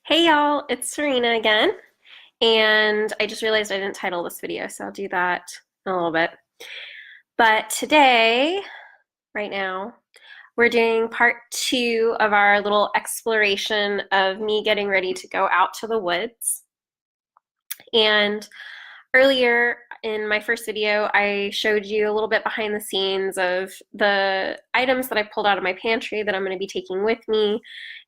Hey y'all, it's Serena again, and I just realized I didn't title this video, so I'll do that in a little bit. But today, right now, we're doing part two of our little exploration of me getting ready to go out to the woods. And earlier in my first video, I showed you a little bit behind the scenes of the items that I pulled out of my pantry that I'm going to be taking with me,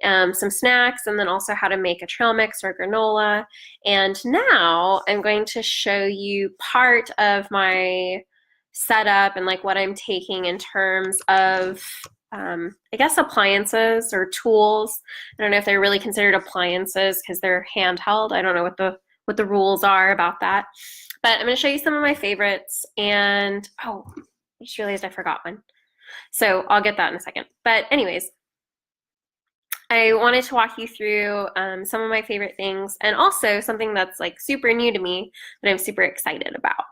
some snacks, and then also how to make a trail mix or granola. And now I'm going to show you part of my setup and like what I'm taking in terms of I guess appliances or tools. I don't know if they're really considered appliances because they're handheld. I don't know what the rules are about that. But I'm going to show you some of my favorites. And oh, I just realized I forgot one. So I'll get that in a second. But anyways, I wanted to walk you through some of my favorite things and also something that's like super new to me that I'm super excited about.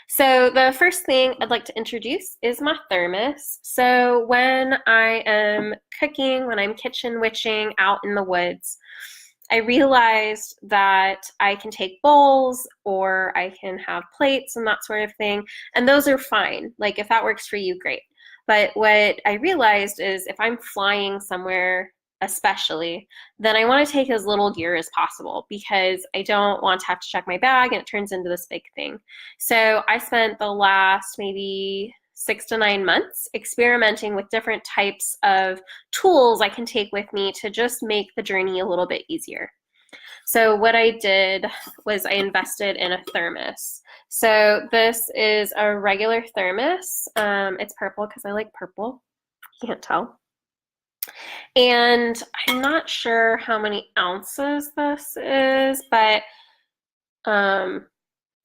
So the first thing I'd like to introduce is my thermos. So when I am cooking, when I'm kitchen witching out in the woods, I realized that I can take bowls or I can have plates and that sort of thing, and those are fine. Like if that works for you, great. But what I realized is if I'm flying somewhere especially, then I want to take as little gear as possible because I don't want to have to check my bag and it turns into this big thing. So I spent the last maybe 6 to 9 months experimenting with different types of tools I can take with me to just make the journey a little bit easier. So what I did was I invested in a thermos. So this is a regular thermos. It's purple because I like purple. You can't tell. And I'm not sure how many ounces this is, but I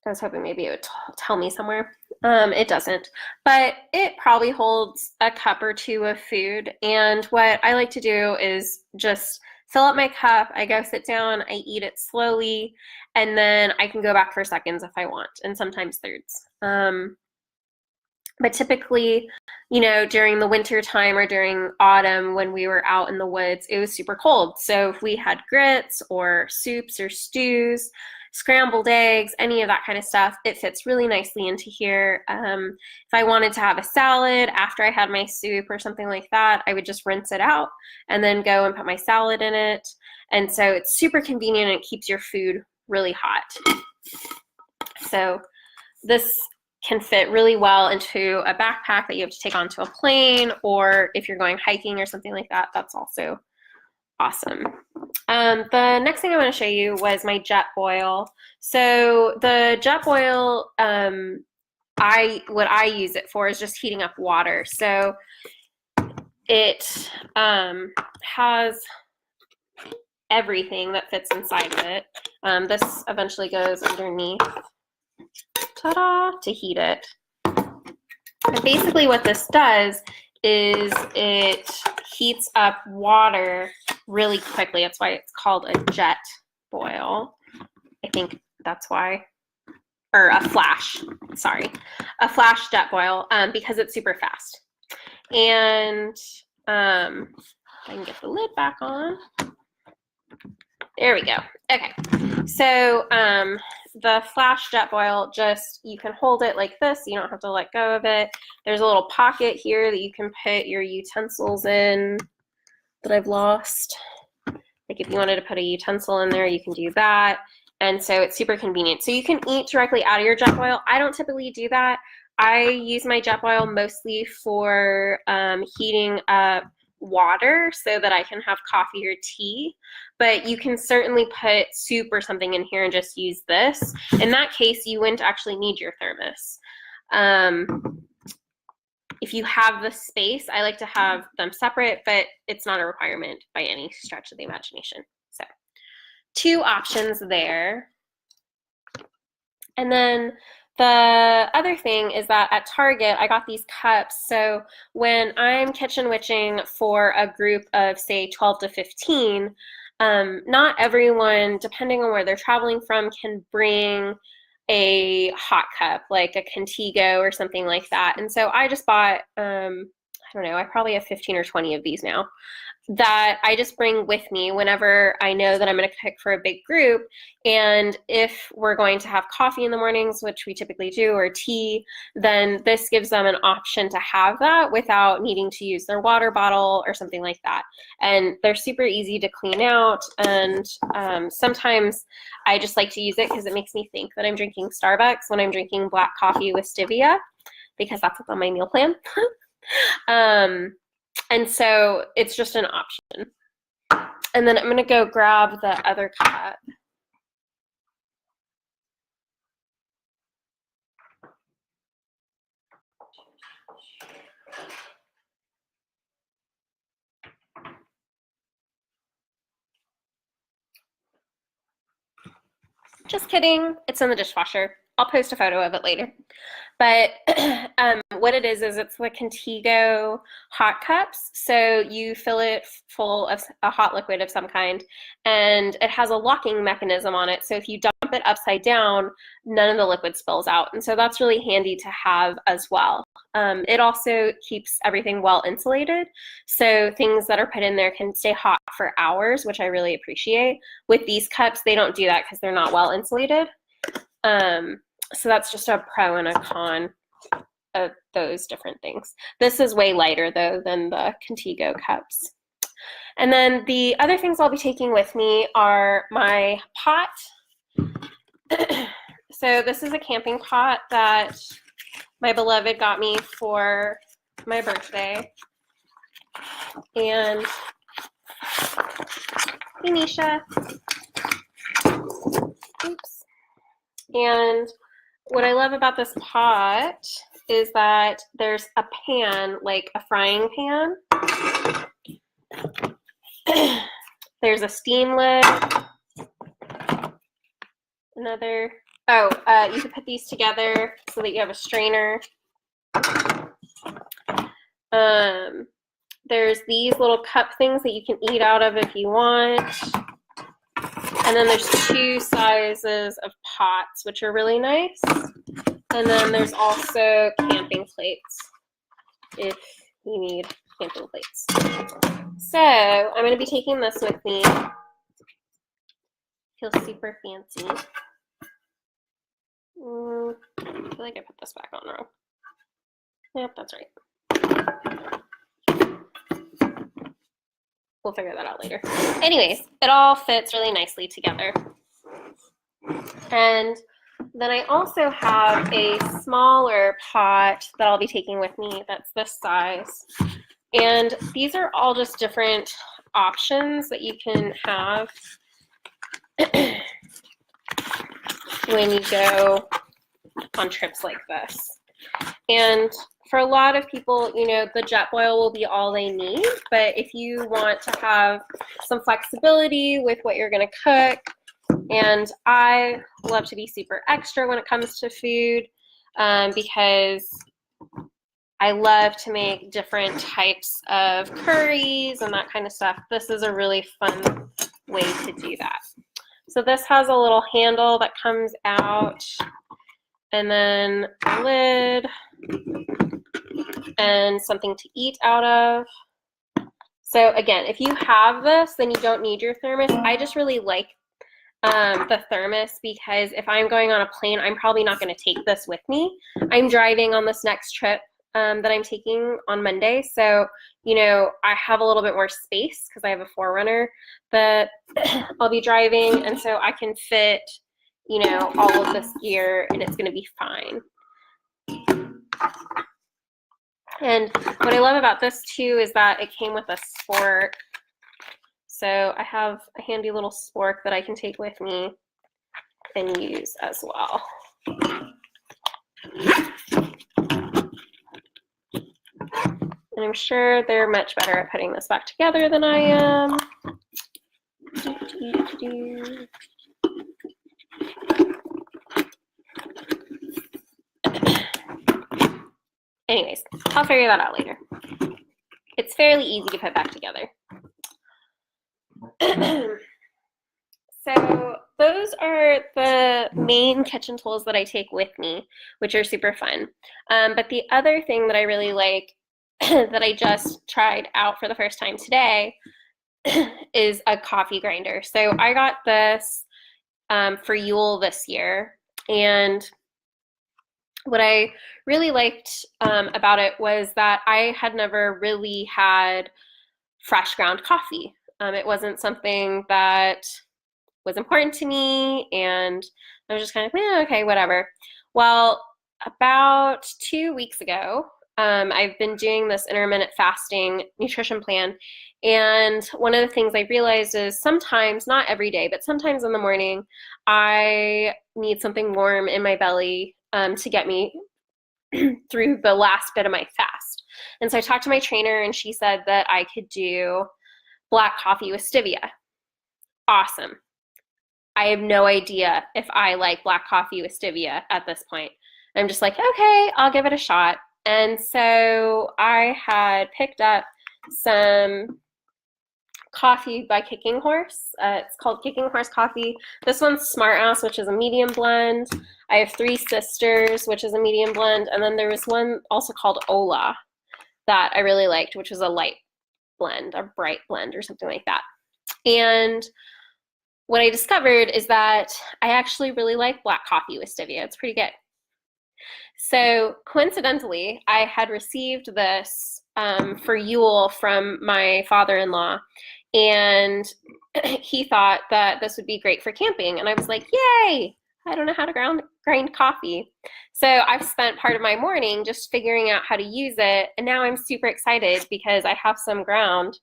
was hoping maybe it would tell me somewhere. It doesn't, but it probably holds a cup or two of food. And what I like to do is just fill up my cup, I go sit down, I eat it slowly, and then I can go back for seconds if I want, and sometimes thirds. But typically, you know, during the winter time or during autumn when we were out in the woods, it was super cold. So if we had grits or soups or stews, scrambled eggs, any of that kind of stuff, it fits really nicely into here. If I wanted to have a salad after I had my soup or something like that, I would just rinse it out and then go and put my salad in it. And so it's super convenient and it keeps your food really hot. So this can fit really well into a backpack that you have to take onto a plane, or if you're going hiking or something like that, that's also awesome. The next thing I want to show you was my Jetboil. So the Jetboil, what I use it for is just heating up water. So it has everything that fits inside of it. This eventually goes underneath, ta-da, to heat it. And basically what this does is it heats up water really quickly. That's why it's called a jet boil. I think that's why. Or a flash, sorry. A flash jet boil because it's super fast. And I can get the lid back on. There we go. Okay. So the flash Jetboil, just you can hold it like this. You don't have to let go of it. There's a little pocket here that you can put your utensils in that I've lost. Like if you wanted to put a utensil in there, you can do that. And so it's super convenient. So you can eat directly out of your Jetboil. I don't typically do that. I use my Jetboil mostly for heating up water so that I can have coffee or tea, but you can certainly put soup or something in here and just use this. In that case, you wouldn't actually need your thermos. If you have the space, I like to have them separate, but it's not a requirement by any stretch of the imagination. So 2 options there. And then the other thing is that at Target, I got these cups. So when I'm kitchen witching for a group of, say, 12 to 15, not everyone, depending on where they're traveling from, can bring a hot cup, like a Contigo or something like that. And so I just bought, I don't know, I probably have 15 or 20 of these now. that I just bring with me whenever I know that I'm going to cook for a big group. And if we're going to have coffee in the mornings, which we typically do, or tea, then this gives them an option to have that without needing to use their water bottle or something like that. And they're super easy to clean out. And sometimes I just like to use it because it makes me think that I'm drinking Starbucks when I'm drinking black coffee with stevia, because that's what's on my meal plan. And so it's just an option. And then I'm going to go grab the other cup. Just kidding. It's in the dishwasher. I'll post a photo of it later. But what it is it's the Contigo hot cups. So you fill it full of a hot liquid of some kind, and it has a locking mechanism on it. So if you dump it upside down, none of the liquid spills out. And so that's really handy to have as well. It also keeps everything well insulated. So things that are put in there can stay hot for hours, which I really appreciate. With these cups, they don't do that because they're not well insulated. So that's just a pro and a con of those different things. This is way lighter though than the Contigo cups. And then the other things I'll be taking with me are my pot. So this is a camping pot that my beloved got me for my birthday. And hey, Nisha. Oops. And what I love about this pot is that there's a pan, like a frying pan. There's a steam lid. Another, you can put these together so that you have a strainer. There's these little cup things that you can eat out of if you want. And then there's 2 sizes of pots, which are really nice. And then there's also camping plates if you need camping plates. So I'm going to be taking this with me. Feels super fancy. I feel like I put this back on wrong. Yep, that's right. We'll figure that out later. Anyways, it all fits really nicely together. And then I also have a smaller pot that I'll be taking with me that's this size. And these are all just different options that you can have when you go on trips like this. And for a lot of people, you know, the Jetboil will be all they need. But if you want to have some flexibility with what you're going to cook, and I love to be super extra when it comes to food because I love to make different types of curries and that kind of stuff. This is a really fun way to do that. So this has a little handle that comes out, and then a lid, and something to eat out of. So again, if you have this, then you don't need your thermos. I just really like the thermos because if I'm going on a plane, I'm probably not going to take this with me. I'm driving on this next trip that I'm taking on Monday. So, you know, I have a little bit more space because I have a 4Runner that I'll be driving. And so I can fit, you know, all of this gear and it's going to be fine. And what I love about this too is that it came with a spork. So I have a handy little spork that I can take with me and use as well. And I'm sure they're much better at putting this back together than I am. Anyways, I'll figure that out later. It's fairly easy to put back together. So those are the main kitchen tools that I take with me, which are super fun. But the other thing that I really like that I just tried out for the first time today is a coffee grinder. So I got this for Yule this year, and what I really liked about it was that I had never really had fresh ground coffee. It wasn't something that was important to me, and I was just kind of, okay, whatever. Well, about 2 weeks ago, I've been doing this intermittent fasting nutrition plan, and one of the things I realized is sometimes, not every day, but sometimes in the morning, I need something warm in my belly to get me through the last bit of my fast. And so I talked to my trainer, and she said that I could do black coffee with stevia. Awesome. I have no idea if I like black coffee with stevia at this point. I'm just like, okay, I'll give it a shot. And so I had picked up some coffee by Kicking Horse. It's called Kicking Horse coffee. This one's Smart Ass, which is a medium blend. I have Three Sisters, which is a medium blend. And then there was one also called Ola that I really liked, which was a light blend, a bright blend or something like that. And what I discovered is that I actually really like black coffee with stevia. It's pretty good. So coincidentally, I had received this for Yule from my father-in-law, and he thought that this would be great for camping. And I was like, yay, I don't know how to grind coffee. So I've spent part of my morning just figuring out how to use it, and now I'm super excited because I have some ground,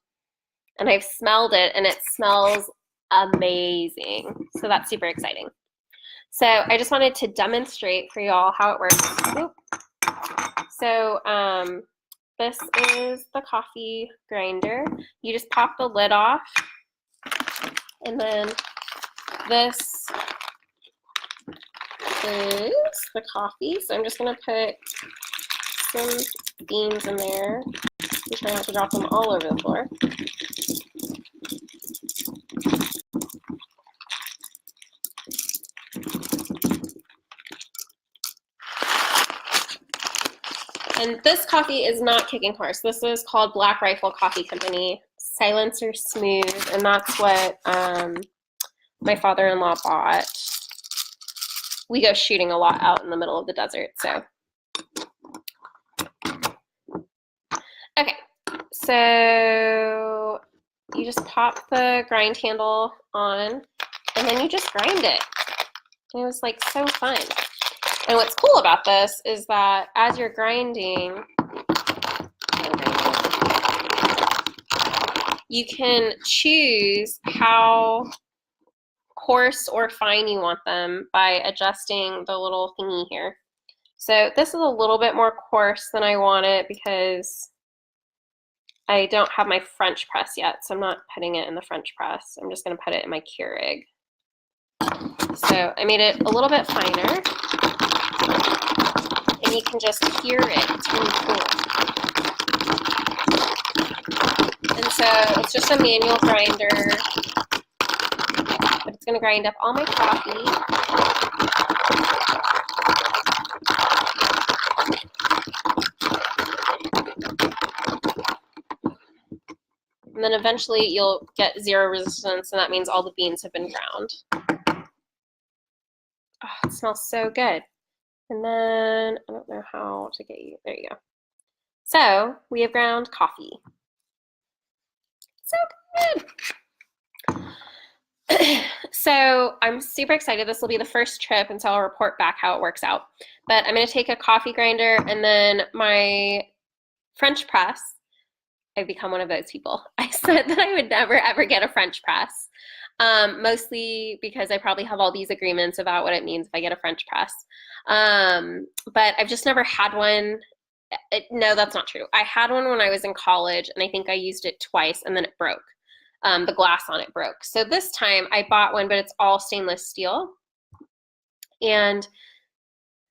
and I've smelled it, and it smells amazing. So that's super exciting. So I just wanted to demonstrate for y'all how it works. So this is the coffee grinder. You just pop the lid off, and then this is the coffee. So I'm just gonna put some beans in there. I'm trying not to drop them all over the floor. And this coffee is not Kicking Horse. This is called Black Rifle Coffee Company, Silencer Smooth, and that's what my father-in-law bought. We go shooting a lot out in the middle of the desert, so. Okay, so you just pop the grind handle on, and then you just grind it. And it was like so fun. And what's cool about this is that as you're grinding, you can choose how coarse or fine you want them by adjusting the little thingy here. So this is a little bit more coarse than I want it because I don't have my French press yet, so I'm not putting it in the French press. I'm just going to put it in my Keurig. So I made it a little bit finer, and you can just hear it. It's really cool. And so it's just a manual grinder, but it's going to grind up all my coffee. And then eventually you'll get zero resistance, and that means all the beans have been ground. Oh, it smells so good. And then, I don't know how to get you, there you go. So we have ground coffee. So good. So I'm super excited. This will be the first trip, and so I'll report back how it works out. But I'm going to take a coffee grinder and then my French press. I've become one of those people. I said that I would never ever get a French press, mostly because I probably have all these agreements about what it means if I get a French press. But I've just never had one. No, that's not true. I had one when I was in college, and I think I used it twice, and then it broke. The glass on it broke. So this time I bought one, but it's all stainless steel, and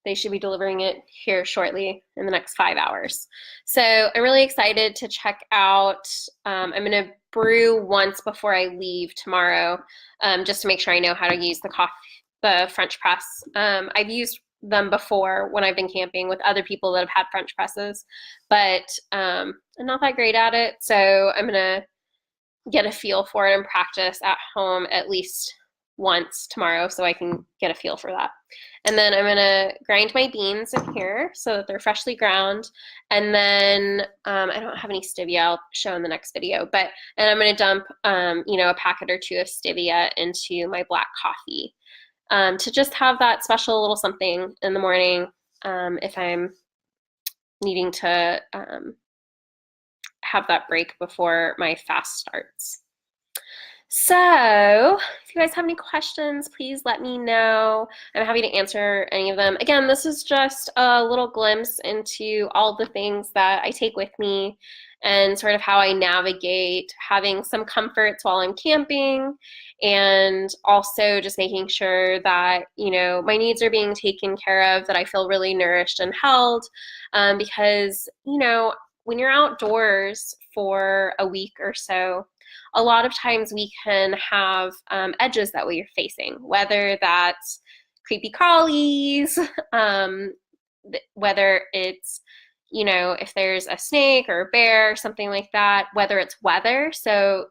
they should be delivering it here shortly in the next 5 hours. So I'm really excited to check out. I'm going to brew once before I leave tomorrow, just to make sure I know how to use the French press. I've used them before when I've been camping with other people that have had French presses, but I'm not that great at it. So I'm gonna get a feel for it and practice at home at least once tomorrow so I can get a feel for that. And then I'm gonna grind my beans in here so that they're freshly ground. And then I don't have any stevia, I'll show in the next video, and I'm gonna dump a packet or two of stevia into my black coffee to just have that special little something in the morning if I'm needing to have that break before my fast starts. So if you guys have any questions, please let me know. I'm happy to answer any of them. Again, this is just a little glimpse into all the things that I take with me and sort of how I navigate having some comforts while I'm camping, and also just making sure that, my needs are being taken care of, that I feel really nourished and held, because, when you're outdoors for a week or so, a lot of times we can have edges that we're facing, whether that's creepy crawlies, whether it's, if there's a snake or a bear, something like that, whether it's weather. So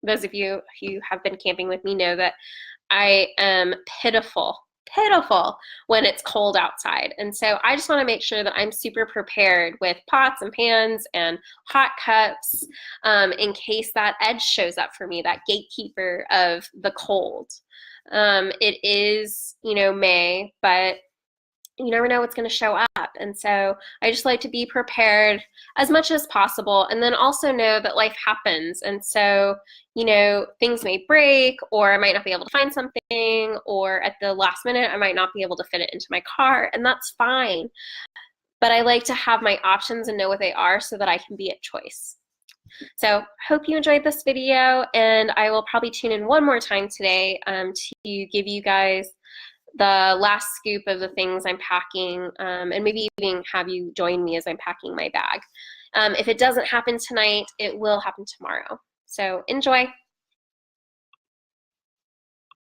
those of you who have been camping with me know that I am pitiful when it's cold outside. And so I just want to make sure that I'm super prepared with pots and pans and hot cups in case that edge shows up for me, that gatekeeper of the cold. It is, May, but you never know what's going to show up. And so I just like to be prepared as much as possible, and then also know that life happens. And so, things may break, or I might not be able to find something, or at the last minute, I might not be able to fit it into my car, and that's fine. But I like to have my options and know what they are so that I can be at choice. So hope you enjoyed this video, and I will probably tune in one more time today to give you guys the last scoop of the things I'm packing, and maybe even have you join me as I'm packing my bag. If it doesn't happen tonight, it will happen tomorrow. So enjoy.